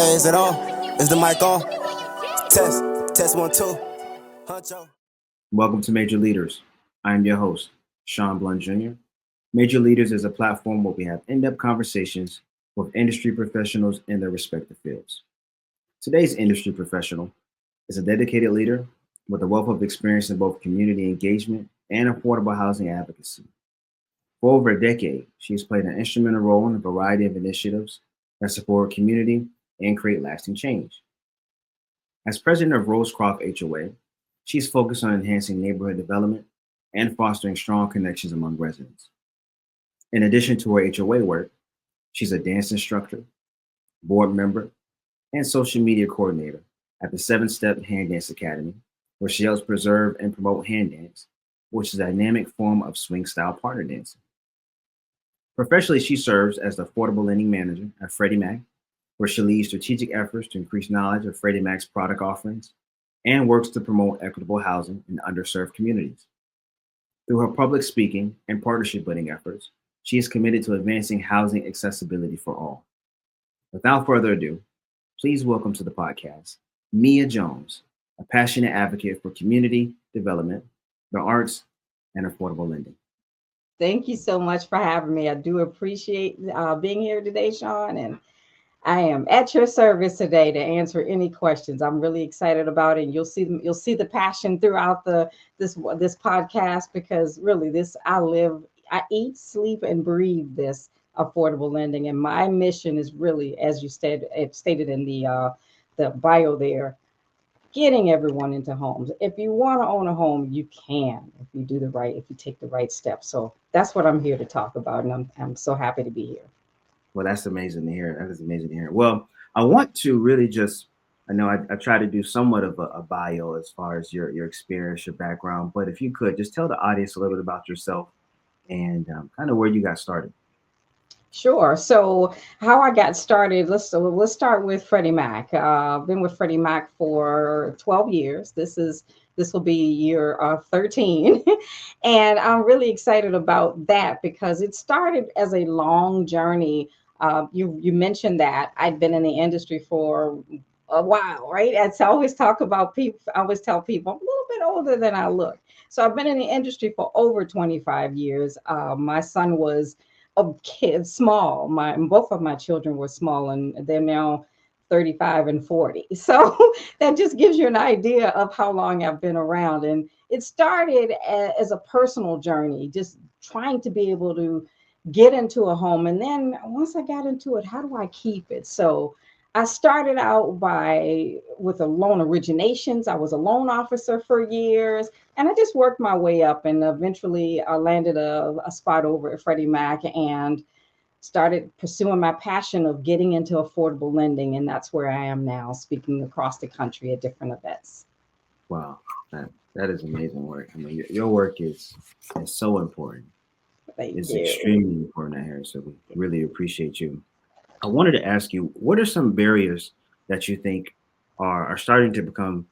Hey, is it on? Is the mic on? Test, test 1 2. Huncho. Welcome to Major Leaders. I am your host, Shawn Blount Jr. Major Leaders is a platform where we have in-depth conversations with industry professionals in their respective fields. Today's industry professional is a dedicated leader with a wealth of experience in both community engagement and affordable housing advocacy. For over a decade, she has played an instrumental role in a variety of initiatives that support community and create lasting change. As president of Rosecroft HOA, she's focused on enhancing neighborhood development and fostering strong connections among residents. In addition to her HOA work, she's a dance instructor, board member, and social media coordinator at the 7-Step Hand Dance Academy, where she helps preserve and promote hand dance, which is a dynamic form of swing-style partner dancing. Professionally, she serves as the Affordable Lending Manager at Freddie Mac, where she leads strategic efforts to increase knowledge of Freddie Mac's product offerings and works to promote equitable housing in underserved communities. Through her public speaking and partnership building efforts, she is committed to advancing housing accessibility for all. Without further ado, please welcome to the podcast, Mia Jones, a passionate advocate for community development, the arts, and affordable lending. Thank you so much for having me. I do appreciate being here today, Shawn, and I am at your service today to answer any questions. I'm really excited about it. And you'll see the passion throughout this podcast, because really I eat, sleep, and breathe this affordable lending. And my mission is really, as you stated in the bio there, getting everyone into homes. If you want to own a home, you can, if you take the right steps. So that's what I'm here to talk about. And I'm so happy to be here. Well, that's amazing to hear. That is amazing to hear. Well, I want to really I know I try to do somewhat of a bio as far as your experience, your background, but if you could just tell the audience a little bit about yourself and kind of where you got started. Sure. So how I got started, let's start with Freddie Mac. I've been with Freddie Mac for 12 years. This will be year 13. And I'm really excited about that because it started as a long journey. You mentioned that I'd been in the industry for a while, right? I always talk about people. I always tell people I'm a little bit older than I look. So I've been in the industry for over 25 years. My son was a kid, small. Both of my children were small, and they're now 35 and 40. So that just gives you an idea of how long I've been around. And it started as a personal journey, just trying to be able to get into a home. And then once I got into it, how do I keep it? So I started out with a loan originations. I was a loan officer for years, and I just worked my way up, and eventually I landed a spot over at Freddie Mac and started pursuing my passion of getting into affordable lending. And that's where I am now, speaking across the country at different events. Wow, that is amazing work. I mean, your work is so important. It's extremely important out here. So we really appreciate you. I wanted to ask you, what are some barriers that you think are starting to become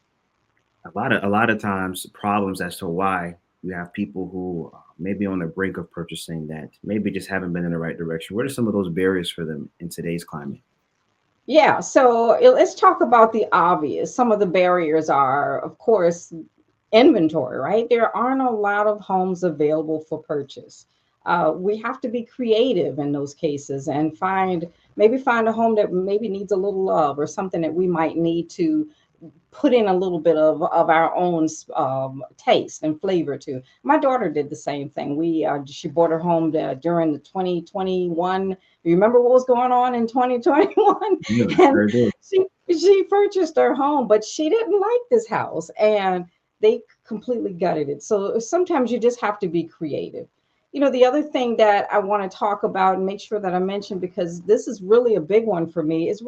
a lot of times problems as to why you have people who may be on the brink of purchasing that maybe just haven't been in the right direction? What are some of those barriers for them in today's climate? Yeah, so let's talk about the obvious. Some of the barriers are, of course, inventory, right? There aren't a lot of homes available for purchase. We have to be creative in those cases and find a home that maybe needs a little love, or something that we might need to put in a little bit of our own taste and flavor to. My daughter did the same thing. She bought her home during the 2021. You remember what was going on in 2021? Yeah, And she purchased her home, but she didn't like this house, and they completely gutted it. So sometimes you just have to be creative. The other thing that I want to talk about and make sure that I mention, because this is really a big one for me, is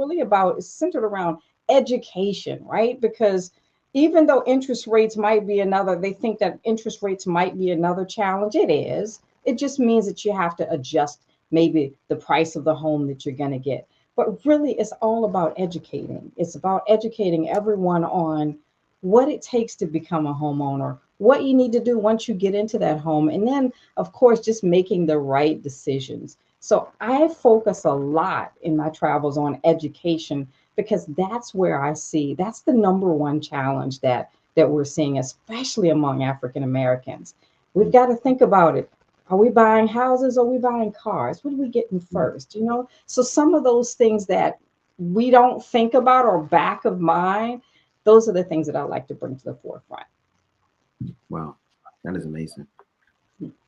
centered around education, right? Because even though they think that interest rates might be another challenge. It is. It just means that you have to adjust maybe the price of the home that you're going to get. But really, it's all about educating. It's about educating everyone on what it takes to become a homeowner, what you need to do once you get into that home. And then, of course, just making the right decisions. So I focus a lot in my travels on education because that's where I see that's the number one challenge that we're seeing, especially among African Americans. We've got to think about it. Are we buying houses? Or are we buying cars? What are we getting first? You know, so some of those things that we don't think about or back of mind, those are the things that I like to bring to the forefront. Wow, that is amazing.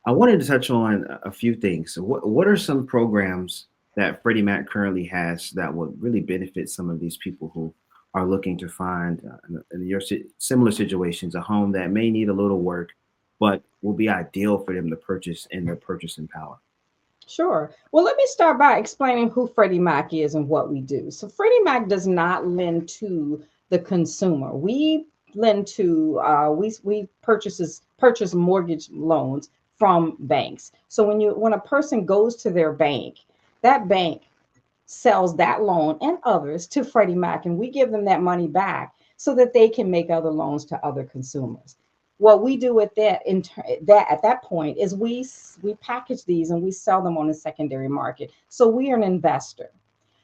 I wanted to touch on a few things. So what are some programs that Freddie Mac currently has that would really benefit some of these people who are looking to find, in your similar situations, a home that may need a little work, but will be ideal for them to purchase in their purchasing power? Sure. Well, let me start by explaining who Freddie Mac is and what we do. So, Freddie Mac does not lend to the consumer. We lend to we purchase mortgage loans from banks. So when a person goes to their bank, that bank sells that loan and others to Freddie Mac, and we give them that money back so that they can make other loans to other consumers. What we do with that at that point is we package these and we sell them on the secondary market. So we are an investor.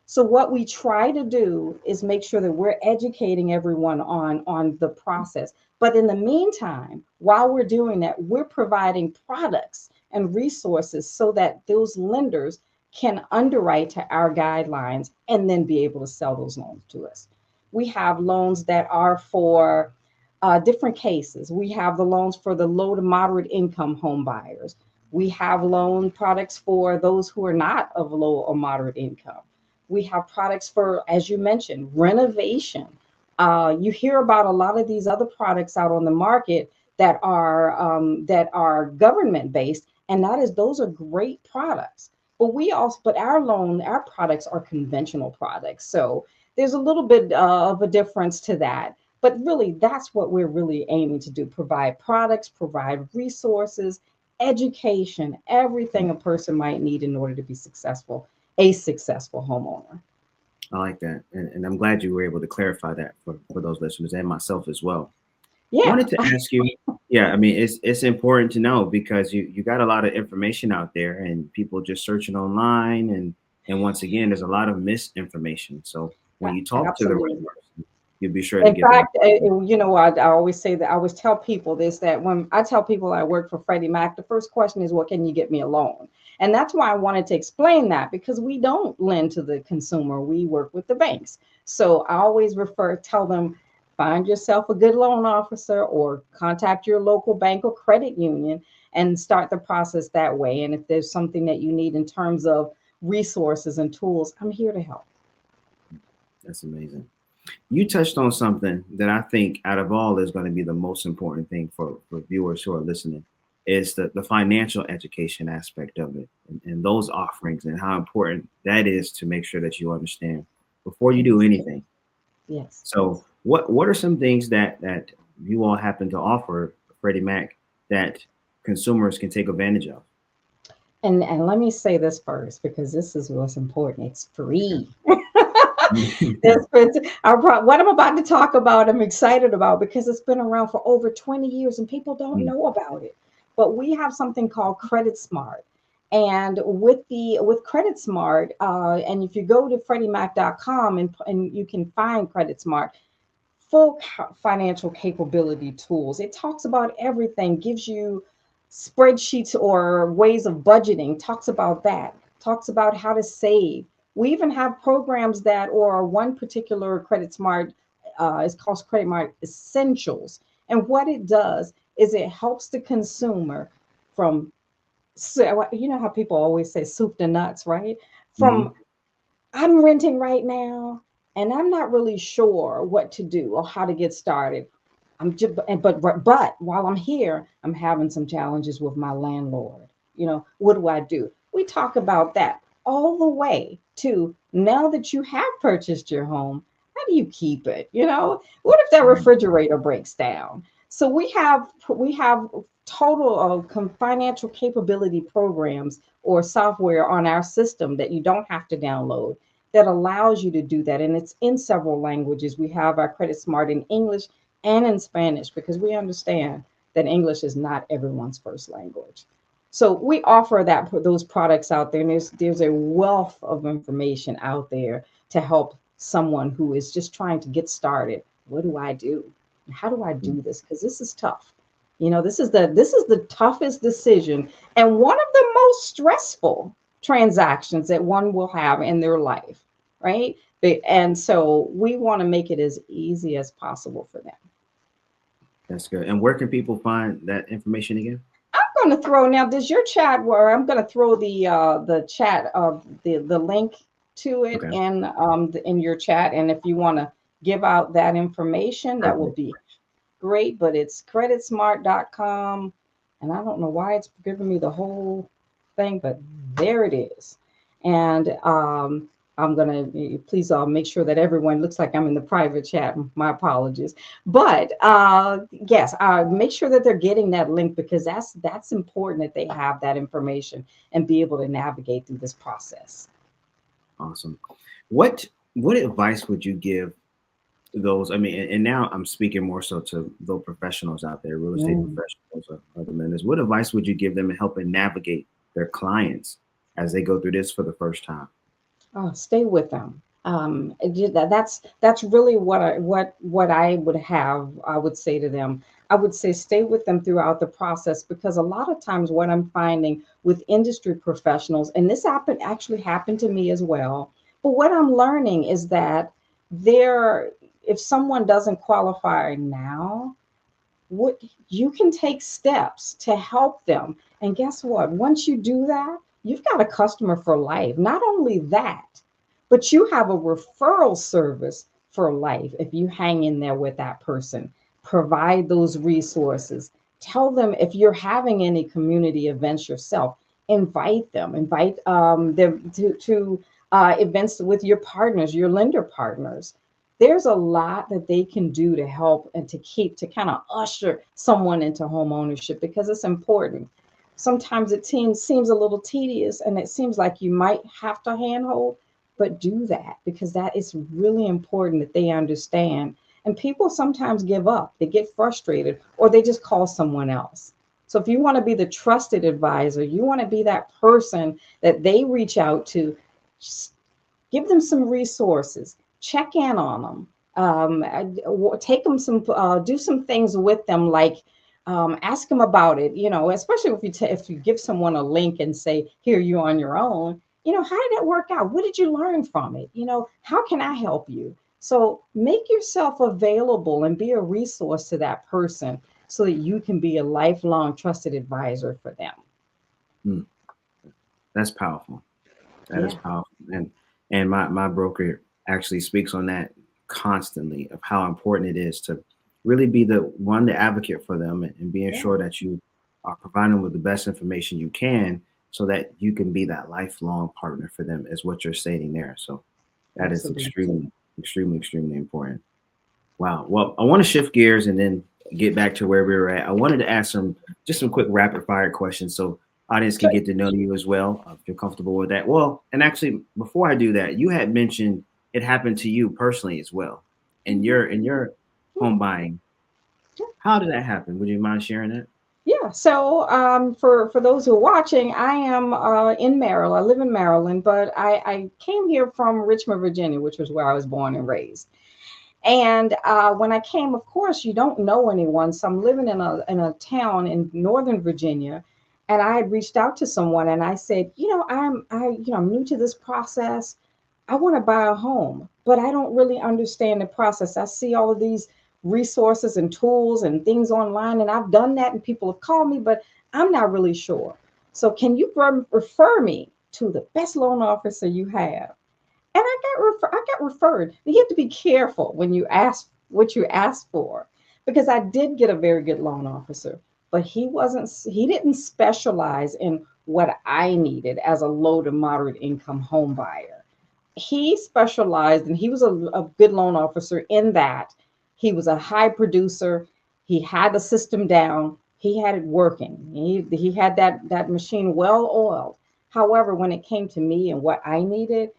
So what we try to do is make sure that we're educating everyone on the process. But in the meantime, while we're doing that, we're providing products and resources so that those lenders can underwrite to our guidelines and then be able to sell those loans to us. We have loans that are for different cases. We have the loans for the low to moderate income home buyers. We have loan products for those who are not of low or moderate income. We have products for, as you mentioned, renovation. You hear about a lot of these other products out on the market that are government based, and that is those are great products. But our products are conventional products. So there's a little bit of a difference to that. But really, that's what we're really aiming to do: provide products, provide resources, education, everything a person might need in order to be successful, a successful homeowner. I like that. And I'm glad you were able to clarify that for those listeners and myself as well. Yeah, Wanted to ask you, yeah, I mean, it's important to know because you got a lot of information out there and people just searching online and once again, there's a lot of misinformation. So when you talk to the right absolutely. person, you'll be sure to In give them. fact, you know, I always say that I always tell people this that when I tell people I work for Freddie Mac, the first question is, "Well, can you get me a loan?" And that's why I wanted to explain that because we don't lend to the consumer, we work with the banks. So I always tell them, find yourself a good loan officer or contact your local bank or credit union and start the process that way. And if there's something that you need in terms of resources and tools, I'm here to help. That's amazing. You touched on something that I think out of all is going to be the most important thing for viewers who are listening is the financial education aspect of it and those offerings and how important that is to make sure that you understand before you do Yes. anything. Yes. So what are some things that you all happen to offer Freddie Mac that consumers can take advantage of? And let me say this first because this is what's important. It's Okay. free. What I'm about to talk about, I'm excited about because it's been around for over 20 years and people don't Mm, know about it. But we have something called Credit Smart. And with Credit Smart, and if you go to freddiemac.com and you can find Credit Smart, financial capability tools. It talks about everything, gives you spreadsheets or ways of budgeting, talks about that, talks about how to save. We even have programs that, or one particular Credit Smart is called Credit Smart Essentials. And what it does is it helps the consumer from, so you know how people always say soup to nuts, right? mhm. From I'm renting right now and I'm not really sure what to do or how to get started. I'm just, but while I'm here, I'm having some challenges with my landlord. You know, what do I do? We talk about that all the way to now that you have purchased your home, how do you keep it? You know, what if that Right. refrigerator breaks down? So we have total financial capability programs or software on our system that you don't have to download that allows you to do that. And it's in several languages. We have our Credit Smart in English and in Spanish because we understand that English is not everyone's first language. So we offer those products out there, and there's a wealth of information out there to help someone who is just trying to get started. What do I do? How do I do this? Because this is tough. This is the toughest decision and one of the most stressful transactions that one will have in their life, right? And so we want to make it as easy as possible for them. That's good. And where can people find that information again? I'm going to throw now. Does your chat where I'm going to throw the chat of the link to it Okay, in your chat, and if you want to give out that information, that will perfect. be great. But it's creditsmart.com, and I don't know why it's giving me the whole thing, but there it is. And I'm gonna please make sure that everyone looks like I'm in the private chat. My apologies, but yes, make sure that they're getting that link because that's important that they have that information and be able to navigate through this process. Awesome. What advice would you give those? I mean, and now I'm speaking more so to those professionals out there, real estate Mm. professionals or other lenders. What advice would you give them in helping navigate their clients as they go through this for the first time? Oh, stay with them. That's really what I would have. I would say to them. I would say stay with them throughout the process because a lot of times what I'm finding with industry professionals, and this actually happened to me as well. But what I'm learning is that there, if someone doesn't qualify now, what you can take steps to help them. And guess what? Once you do that, you've got a customer for life. Not only that, but you have a referral service for life if you hang in there with that person. Provide those resources. Tell them if you're having any community events yourself, invite them to events with your partners, your lender partners. There's a lot that they can do to help and to kind of usher someone into home ownership because it's important. Sometimes it seems a little tedious and it seems like you might have to handhold, but do that because that is really important that they understand. And people sometimes give up, they get frustrated, or they just call someone else. So if you want to be the trusted advisor, you want to be that person that they reach out to, give them some resources, check in on them, take them do some things with them, like ask them about it. Especially if you give someone a link and say, "Here, you're on your own." How did it work out? What did you learn from it? How can I help you? So make yourself available and be a resource to that person so that you can be a lifelong trusted advisor for them. Hmm, that's powerful. That is Yeah. powerful. And my broker actually speaks on that constantly of how important it is to really be the advocate for them and being Yeah. sure that you are providing them with the best information you can so that you can be that lifelong partner for them is what you're stating there. So that is Absolutely. extremely important. Wow. Well, I want to shift gears and then get back to where we were at. I wanted to ask some quick rapid fire questions so audience can Sure. get to know you as well. If you're comfortable with that. Well, and actually, before I do that, you had mentioned it happened to you personally as well, in Mhm. your home buying. How did that happen? Would you mind sharing that? Yeah. So for those who are watching, I am in Maryland. I live in Maryland, but I came here from Richmond, Virginia, which was where I was born and raised. And when I came, of course, you don't know anyone. So I'm living in a town in Northern Virginia, and I had reached out to someone, and I said, I'm new to this process. I want to buy a home, but I don't really understand the process. I see all of these resources and tools and things online, and I've done that, and people have called me, but I'm not really sure. So can you refer me to the best loan officer you have? And I got referred. You have to be careful when you ask what you ask for, because I did get a very good loan officer, but he didn't specialize in what I needed as a low to moderate income home buyer. He specialized and he was a good loan officer in that he was a high producer. He had the system down. He had it working. He had that machine well oiled. However, when it came to me and what I needed,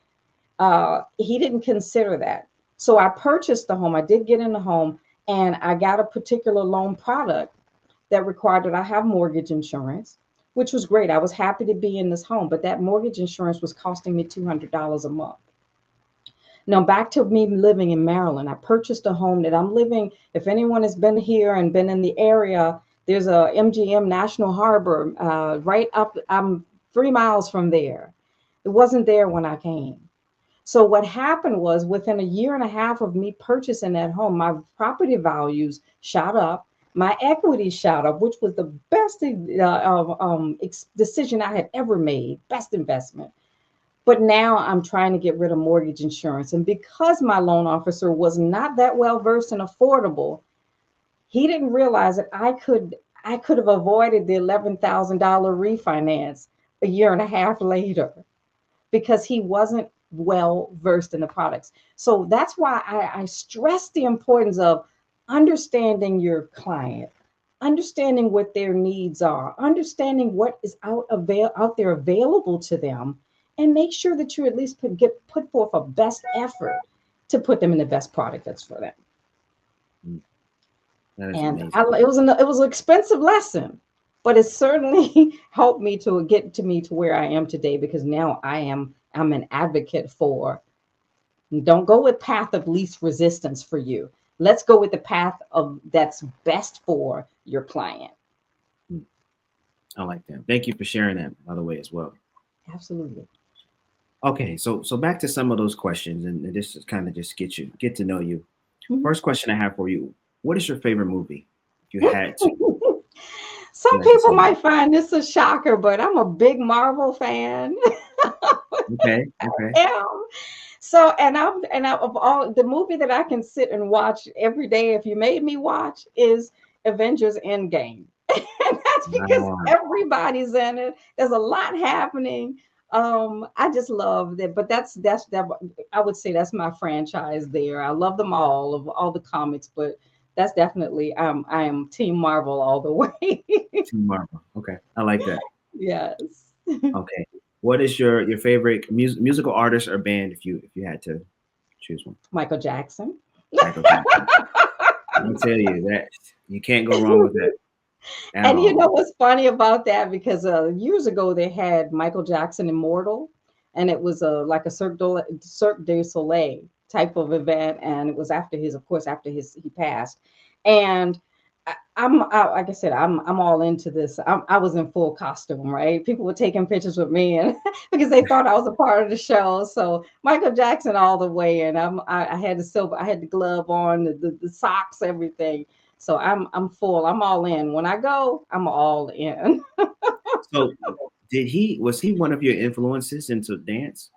he didn't consider that. So I purchased the home. I did get in the home, and I got a particular loan product that required that I have mortgage insurance. which was great. I was happy to be in this home, but that mortgage insurance was costing me $200 a month. Now, back to me living in Maryland, I purchased a home that I'm living. If anyone has been here and been in the area, there's a MGM National Harbor right up. I'm 3 miles from there. It wasn't there when I came. So what happened was within a year and a half of me purchasing that home, my property values shot up. My equity shot up, which was the best decision I had ever made, best investment. But now I'm trying to get rid of mortgage insurance. And because my loan officer was not that well versed and affordable, he didn't realize that I could have avoided the $11,000 refinance a year and a half later because he wasn't well versed in the products. So that's why I stress the importance of understanding your client, understanding what their needs are, understanding what is out there available to them, and make sure that you at least put forth a best effort to put them in the best product that's for them. Mm, that is And amazing. it was an expensive lesson, but it certainly helped me to get to me to where I am today, because now I'm an advocate for, don't go with path of least resistance for you. Let's go with the path of that's best for your client. Mm, I like that. Thank you for sharing that, by the way, as well. Absolutely. Okay, so back to some of those questions, and this is kind of just get to know you. First question I have for you: what is your favorite movie? If you had to, Some you had to people say one. might find this a shocker, but I'm a big Marvel fan. Okay, okay. Am. So, of all the movie that I can sit and watch every day, if you made me watch, is Avengers Endgame. And that's because Wow. everybody's in it. There's a lot happening. I just love that. But that I would say that's my franchise there. I love them all of all the comics, but that's definitely I am Team Marvel all the way. Team Marvel. Okay, I like that. Yes. Okay, what is your favorite musical artist or band if you had to choose one? Michael Jackson. Michael Jackson. I'll tell you that you can't go wrong with that at And you all. know what's funny about that? Because years ago they had Michael Jackson Immortal, and it was like a Cirque du Soleil type of event, and it was after his, of course, after he passed. And like I said, I'm all into this. I was in full costume, right? People were taking pictures with me, and because they thought I was a part of the show. So Michael Jackson all the way, and I had the silver, I had the glove on, the socks, everything. So I'm full. I'm all in. When I go, I'm all in. So, was he one of your influences into dance?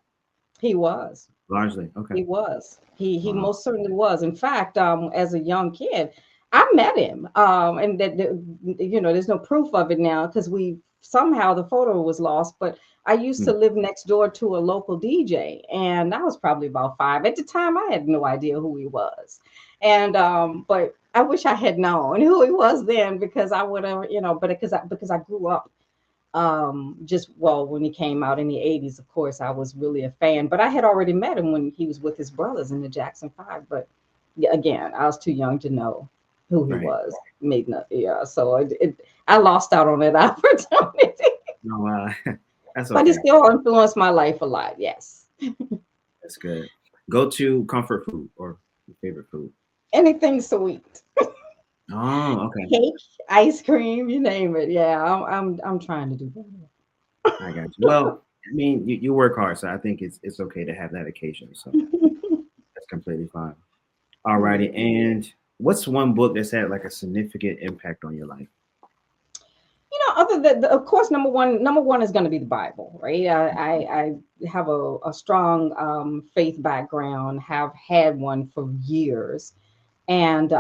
He was. Largely, okay. He was. He Wow. most certainly was. In fact, as a young kid, I met him. And there's no proof of it now because we somehow the photo was lost. But I used Hmm. to live next door to a local DJ, and I was probably about 5 at the time. I had no idea who he was, and but I wish I had known who he was then, because I would have, but because I grew up just, well, when he came out in the 80s, of course I was really a fan, but I had already met him when he was with his brothers in the Jackson 5. But yeah, again, I was too young to know who he Right. was. Made no, yeah, so I lost out on that opportunity. No, that's But he okay. still influenced my life a lot. Yes. That's good. Go to comfort food or your favorite food. Anything sweet. Oh, okay. Cake, ice cream, you name it. Yeah, I'm trying to do I got you. Well, I mean, you work hard, so I think it's okay to have that occasion. So better. that's completely fine. All righty. Yeah. And what's one book that's had like a significant impact on your life? Other than, of course, number one is going to be the Bible, right? I have a strong faith background, have had one for years. And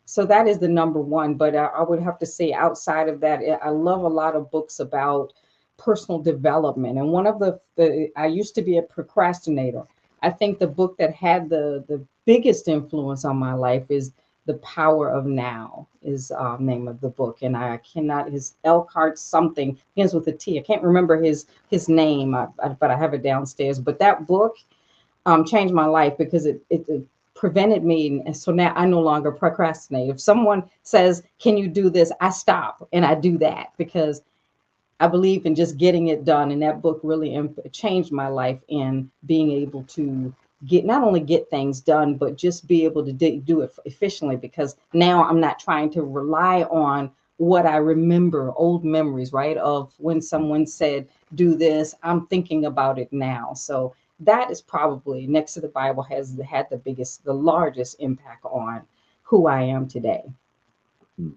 so that is the number one. But I would have to say, outside of that, I love a lot of books about personal development. And one of the I used to be a procrastinator. I think the book that had the biggest influence on my life is The Power of Now, is name of the book. And I cannot, his Elkhart something, begins with a T. I can't remember his name, but I have it downstairs. But that book changed my life because it prevented me. And so now I no longer procrastinate. If someone says, "Can you do this?" I stop and I do that, because I believe in just getting it done. And that book really changed my life in being able to get not only get things done, but just be able to do it efficiently, because now I'm not trying to rely on what I remember, old memories, right? Of when someone said, do this, I'm thinking about it now. So that is probably next to the Bible has had the largest impact on who I am today. Mm.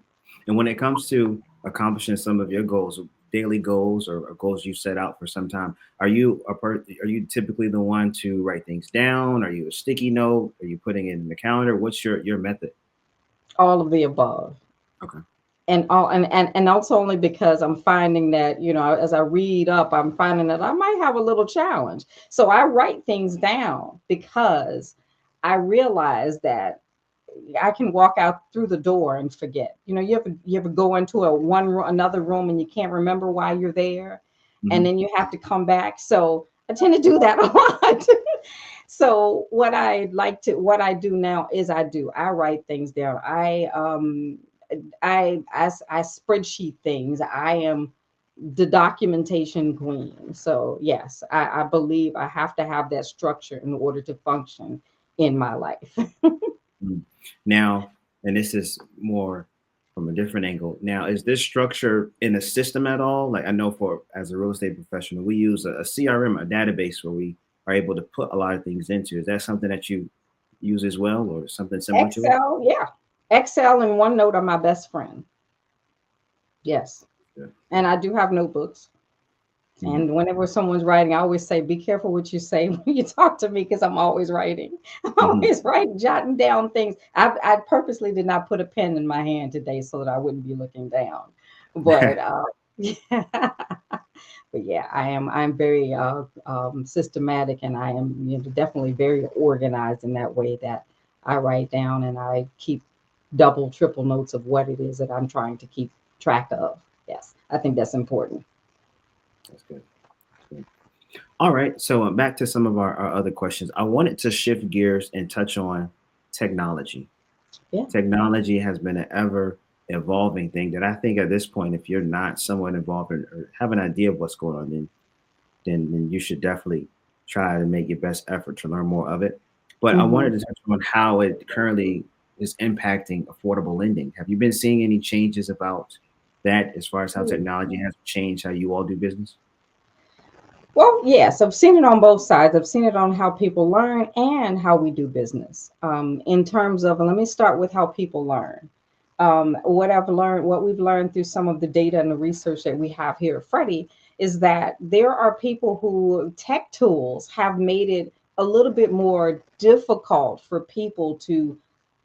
And when it comes to accomplishing some of your goals, daily goals or goals you set out for some time, are you typically the one to write things down? Are you a sticky note? Are you putting it in the calendar? What's your method? All of the above. Okay. And also only because I'm finding that, as I read up, I'm finding that I might have a little challenge. So I write things down because I realize that I can walk out through the door and forget. You ever go into another room and you can't remember why you're there, and Hmm. then you have to come back. So I tend to do that a lot. So what I do now is I write things down. I spreadsheet things. I am the documentation queen. So yes, I believe I have to have that structure in order to function in my life. Mm. Now, and this is more from a different angle. Now, is this structure in a system at all? Like I know for as a real estate professional, we use a CRM, a database where we are able to put a lot of things into. Is that something that you use as well, or something similar to it? Excel, yeah. Excel and OneNote are my best friend. Yes. Yeah. And I do have notebooks. Mhm. And whenever someone's writing, I always say, be careful what you say when you talk to me, because I'm always writing. I'm Mhm. always writing, jotting down things. I purposely did not put a pen in my hand today so that I wouldn't be looking down. But yeah. But yeah, I'm very systematic, and I am, definitely very organized in that way that I write down and I keep double, triple notes of what it is that I'm trying to keep track of. Yes, I think that's important. That's good. That's good. All right. So back to some of our other questions. I wanted to shift gears and touch on technology. Yeah. Technology has been an ever evolving thing that I think at this point, if you're not somewhat involved or have an idea of what's going on, then you should definitely try to make your best effort to learn more of it. But I wanted Mhm. to touch on how it currently is impacting affordable lending. Have you been seeing any changes about that as far as how technology has changed how you all do business? Well, yes, I've seen it on both sides. I've seen it on how people learn and how we do business. In terms of, let me start with how people learn. What we've learned through some of the data and the research that we have here at Freddie is that there are people who tech tools have made it a little bit more difficult for people to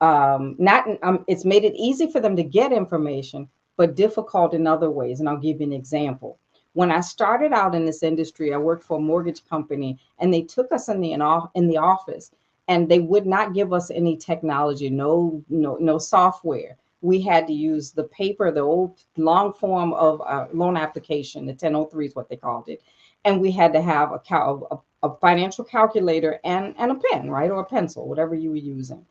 not. It's made it easy for them to get information, but difficult in other ways. And I'll give you an example. When I started out in this industry, I worked for a mortgage company, and they took us in the office, and they would not give us any technology, no software. We had to use the paper, the old long form of loan application, the 1003 is what they called it, and we had to have a financial calculator and a pen, right, or a pencil, whatever you were using.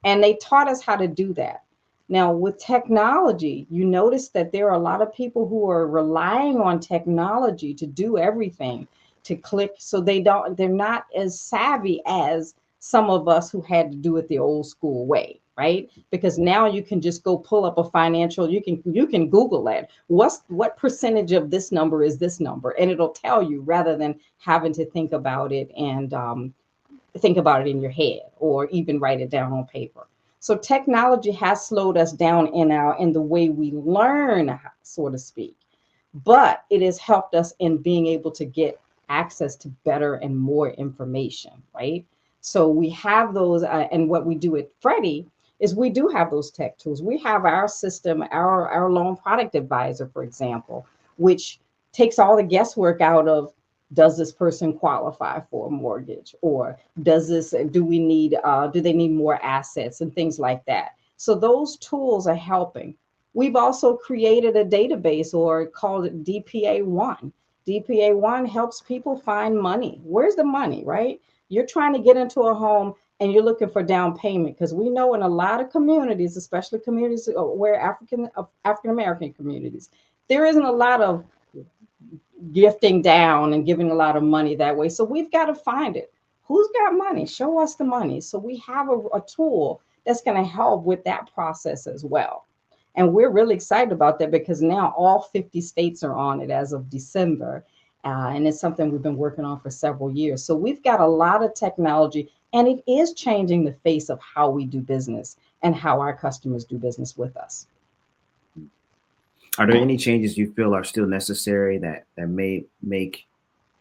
And they taught us how to do that. Now, with technology, you notice that there are a lot of people who are relying on technology to do everything, to click. So they're not as savvy as some of us who had to do it the old school way, right? Because now you can just go pull up a financial, you can Google that. What percentage of this number is this number? And it'll tell you, rather than having to think about it in your head or even write it down on paper. So technology has slowed us down in the way we learn, so to speak, but it has helped us in being able to get access to better and more information, right? So we have those, and what we do at Freddie is we do have those tech tools. We have our system, our loan product advisor, for example, which takes all the guesswork out of, does this person qualify for a mortgage, or do they need more assets and things like that. So those tools are helping. We've also created a database, or called it DPA1. DPA1 helps people find money. Where's the money, right? You're trying to get into a home and you're looking for down payment, because we know in a lot of communities, especially communities where African American communities, there isn't a lot of gifting down and giving a lot of money that way. So we've got to find it. Who's got money? Show us the money. So we have a tool that's going to help with that process as well. And we're really excited about that because now all 50 states are on it as of December. And it's something we've been working on for several years. So we've got a lot of technology, and it is changing the face of how we do business and how our customers do business with us. Are there any changes you feel are still necessary that may make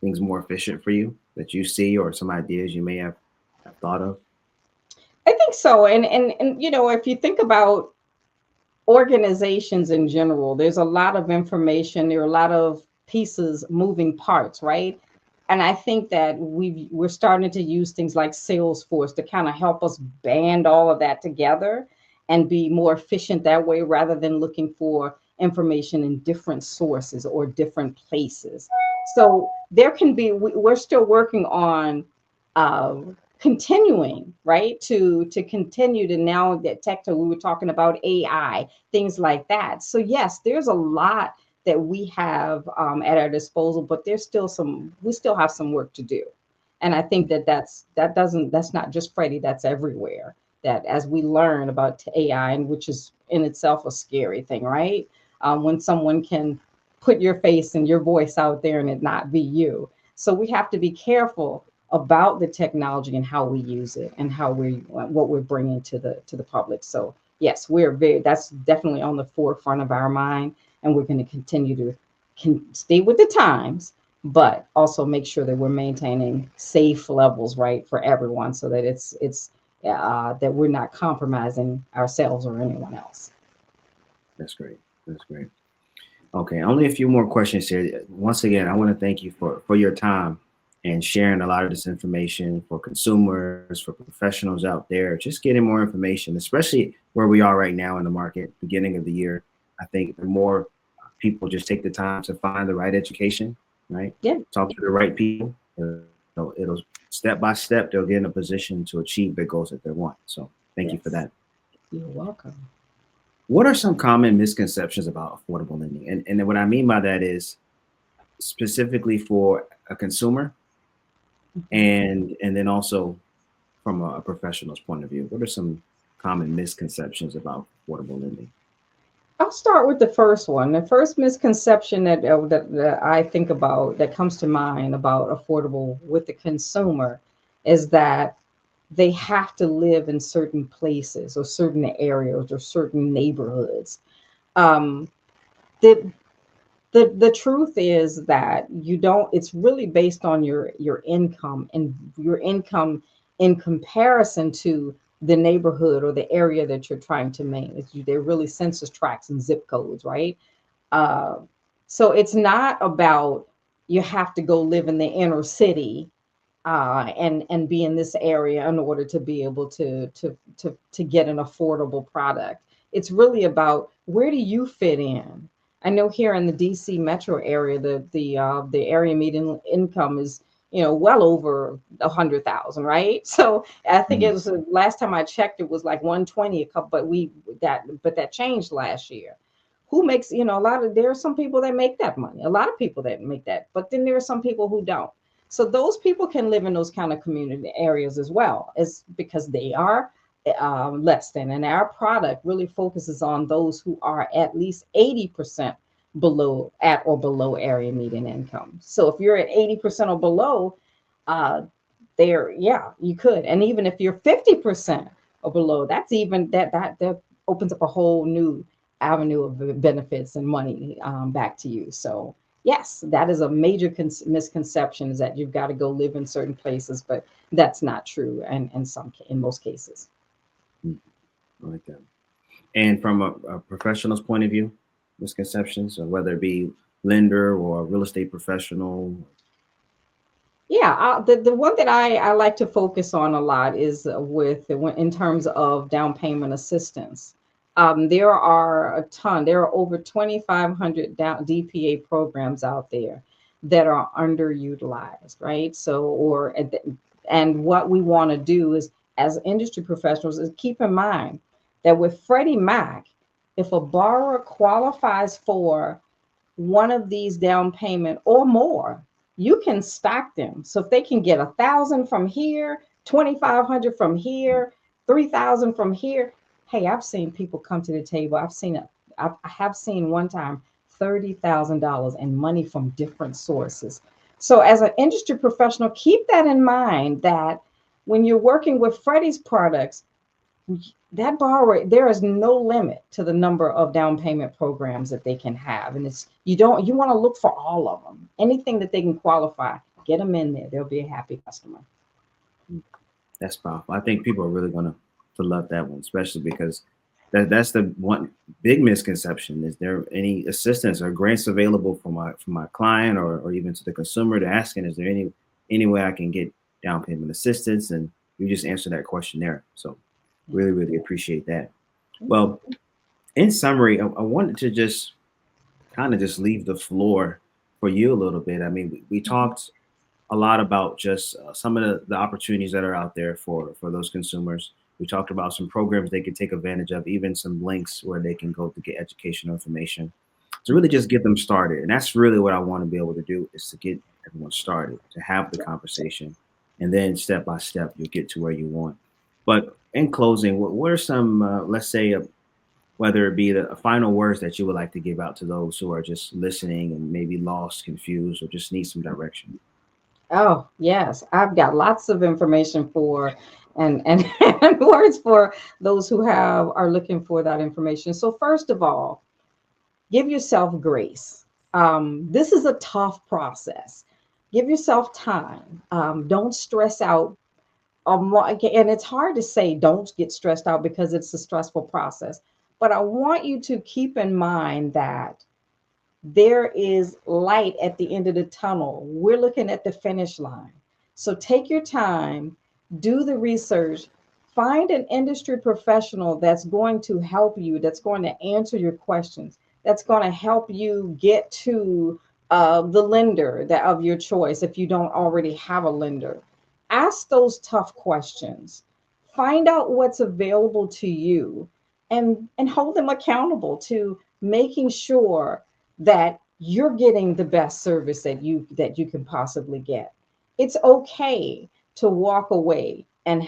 things more efficient for you that you see, or some ideas you may have thought of? I think so. And if you think about organizations in general, there's a lot of information, there are a lot of pieces, moving parts, right? And I think that we're starting to use things like Salesforce to kind of help us band all of that together and be more efficient that way rather than looking for information in different sources or different places. So there can be, we're still working on uh, continuing, right, to continue to now that tech, we were talking about AI, things like that. So yes, there's a lot that we have at our disposal, but there's still we still have some work to do. And I think that's not just Freddie, that's everywhere. That as we learn about AI, and which is in itself a scary thing, right? When someone can put your face and your voice out there and it not be you. So we have to be careful about the technology and how we use it and what we're bringing to the public. So yes, that's definitely on the forefront of our mind, and we're going to continue to stay with the times, but also make sure that we're maintaining safe levels, right, for everyone, so that it's that we're not compromising ourselves or anyone else. That's great. That's great. Okay, only a few more questions here. Once again, I want to thank you for your time and sharing a lot of this information for consumers, for professionals out there, just getting more information, especially where we are right now in the market, beginning of the year. I think the more people just take the time to find the right education, right? Yeah. Talk to the right people. It'll step by step, they'll get in a position to achieve the goals that they want. So thank you for Yes. that. You're welcome. What are some common misconceptions about affordable lending? And what I mean by that is specifically for a consumer and then also from a professional's point of view. What are some common misconceptions about affordable lending? I'll start with the first one. The first misconception that I think about, that comes to mind about affordable with the consumer, is that they have to live in certain places or certain areas or certain neighborhoods. Um, the the truth is that you don't. It's really based on your income, and your income in comparison to the neighborhood or the area that you're trying to manage. They're really census tracts and zip codes, right? uh, so it's not about you have to go live in the inner city and be in this area in order to be able to get an affordable product. It's really about, where do you fit in? I know here in the DC metro area, the area median income is, well over 100,000, right? So I think it Mhm. was, last time I checked, it was like 120 a couple, but that changed last year. Who makes, a lot of, there are some people that make that money, a lot of people that make that, but then there are some people who don't. So those people can live in those kind of community areas as well, as because they are less than. And our product really focuses on those who are at least 80% below, at or below area median income. So if you're at 80% or below, uh, there, yeah, you could. And even if you're 50% or below, that's even that opens up a whole new avenue of benefits and money back to you. So yes, that is a major misconception, is that you've got to go live in certain places, but that's not true, and in most cases. Mm, I like that. And from a professional's point of view, misconceptions, or whether it be lender or real estate professional. Yeah, the one that I like to focus on a lot is in terms of down payment assistance. There are a ton. There are over 2,500 DPA programs out there that are underutilized, right? So, and what we want to do is, as industry professionals, is keep in mind that with Freddie Mac, if a borrower qualifies for one of these down payment or more, you can stack them. So if they can get 1,000 from here, 2,500 from here, 3,000 from here. Hey, I've seen people come to the table. I have seen one time $30,000 in money from different sources. So as an industry professional, keep that in mind that when you're working with Freddie's products, that borrower, there is no limit to the number of down payment programs that they can have. And it's, you want to look for all of them. Anything that they can qualify, get them in there. They'll be a happy customer. That's powerful. I think people are really going to love that one, especially because that's the one big misconception. Is there any assistance or grants available for my client or even to the consumer? They're asking, is there any way I can get down payment assistance? And you just answer that question there. So really, really appreciate that. Well, in summary, I wanted to just kind of just leave the floor for you a little bit. I mean, we talked a lot about just some of the opportunities that are out there for those consumers. We talked about some programs they can take advantage of, even some links where they can go to get educational information to really just get them started. And that's really what I want to be able to do, is to get everyone started, to have the conversation, and then step by step, you'll get to where you want. But in closing, what are some, let's say, whether it be the final words that you would like to give out to those who are just listening and maybe lost, confused, or just need some direction? Oh, yes. I've got lots of information for and and words for those who are looking for that information. So first of all, give yourself grace. This is a tough process. Give yourself time. Don't stress out. And it's hard to say don't get stressed out because it's a stressful process. But I want you to keep in mind that there is light at the end of the tunnel. We're looking at the finish line. So take your time, do the research, find an industry professional that's going to help you, that's going to answer your questions, that's going to help you get to the lender of your choice if you don't already have a lender. Ask those tough questions. Find out what's available to you and hold them accountable to making sure that you're getting the best service that you can possibly get. It's okay to walk away and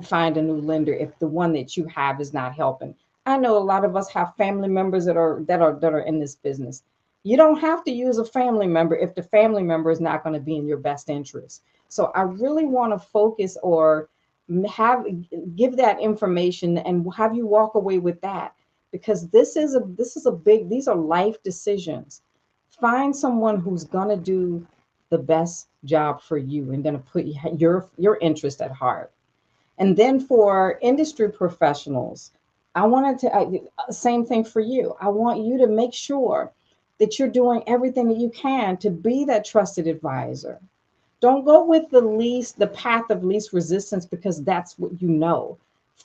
find a new lender if the one that you have is not helping. I know a lot of us have family members that are in this business. You don't have to use a family member if the family member is not going to be in your best interest. So I really want to focus or give that information and have you walk away with that, because these are life decisions. Find someone who's going to do the best job for you and going to put your interest at heart. And then for industry professionals, I wanted to same thing for you. I want you to make sure that you're doing everything that you can to be that trusted advisor. Don't go with the path of least resistance because that's what you know.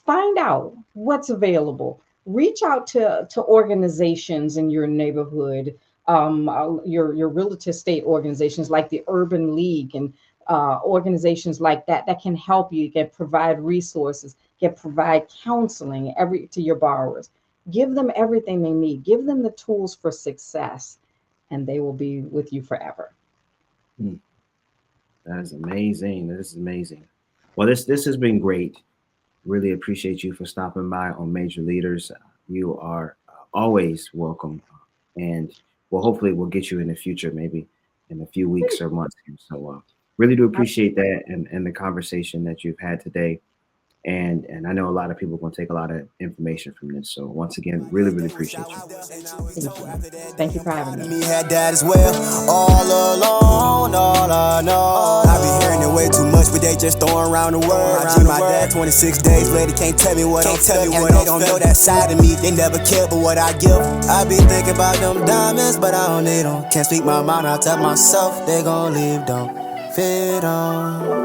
Find out what's available. Reach out to organizations in your neighborhood, your real estate organizations like the Urban League and organizations like that can help you, can provide resources, can provide counseling to your borrowers. Give them everything they need. Give them the tools for success, and they will be with you forever. Hmm. That is amazing. This is amazing. Well, this has been great. Really appreciate you for stopping by on Major Leaders. You are always welcome, and well, hopefully we'll get you in the future, maybe in a few weeks or months. So really do appreciate that and the conversation that you've had today. And I know a lot of people are going to take a lot of information from this. So once again, really, really appreciate you. Thank you for having me. Me had that as well, all alone, all I know. I be hearing it way too much, but they just throwing around the word. I G my dad 26 days later, can't tell me what I'm feeling. They don't know that side of me, they never care but what I give. I be thinking about them diamonds, but I don't need them. Can't speak my mind, I tell myself they gon' leave, don't fit on.